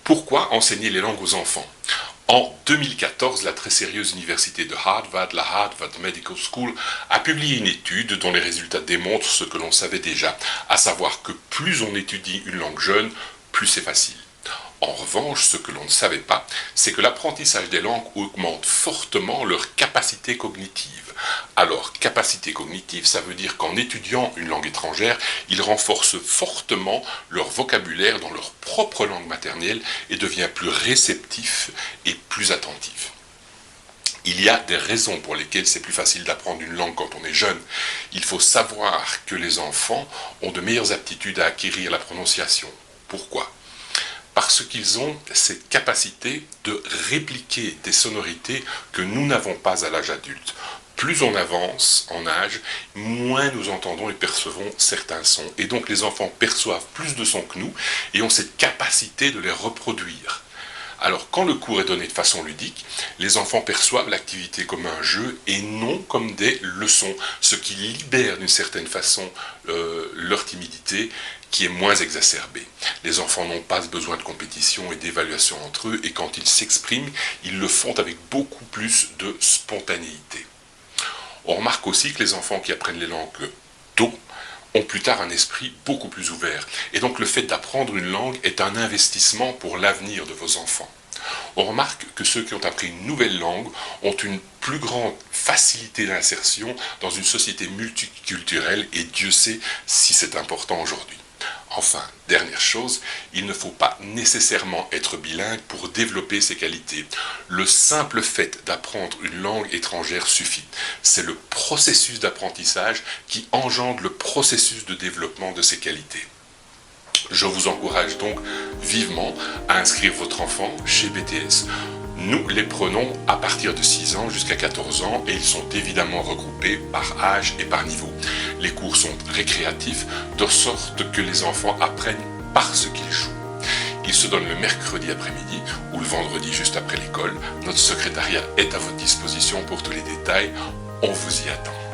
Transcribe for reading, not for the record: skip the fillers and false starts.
Pourquoi enseigner les langues aux enfants? En 2014, la très sérieuse université de Harvard, la Harvard Medical School, a publié une étude dont les résultats démontrent ce que l'on savait déjà, à savoir que plus on étudie une langue jeune, plus c'est facile. En revanche, ce que l'on ne savait pas, c'est que l'apprentissage des langues augmente fortement leur capacité cognitive. Alors, capacité cognitive, ça veut dire qu'en étudiant une langue étrangère, ils renforcent fortement leur vocabulaire dans leur propre langue maternelle et deviennent plus réceptifs et plus attentifs. Il y a des raisons pour lesquelles c'est plus facile d'apprendre une langue quand on est jeune. Il faut savoir que les enfants ont de meilleures aptitudes à acquérir la prononciation. Pourquoi ? Parce qu'ils ont cette capacité de répliquer des sonorités que nous n'avons pas à l'âge adulte. Plus on avance en âge, moins nous entendons et percevons certains sons. Et donc les enfants perçoivent plus de sons que nous et ont cette capacité de les reproduire. Alors quand le cours est donné de façon ludique, les enfants perçoivent l'activité comme un jeu et non comme des leçons, ce qui libère d'une certaine façon leur timidité qui est moins exacerbée. Les enfants n'ont pas besoin de compétition et d'évaluation entre eux et quand ils s'expriment, ils le font avec beaucoup plus de spontanéité. On remarque aussi que les enfants qui apprennent les langues tôt ont plus tard un esprit beaucoup plus ouvert. Et donc le fait d'apprendre une langue est un investissement pour l'avenir de vos enfants. On remarque que ceux qui ont appris une nouvelle langue ont une plus grande facilité d'insertion dans une société multiculturelle et Dieu sait si c'est important aujourd'hui. Enfin, dernière chose, il ne faut pas nécessairement être bilingue pour développer ses qualités. Le simple fait d'apprendre une langue étrangère suffit. C'est le processus d'apprentissage qui engendre le processus de développement de ses qualités. Je vous encourage donc vivement à inscrire votre enfant chez BTS. Nous les prenons à partir de 6 ans jusqu'à 14 ans et ils sont évidemment regroupés par âge et par niveau. Les cours sont récréatifs de sorte que les enfants apprennent parce qu'ils jouent. Ils se donnent le mercredi après-midi ou le vendredi juste après l'école. Notre secrétariat est à votre disposition pour tous les détails. On vous y attend.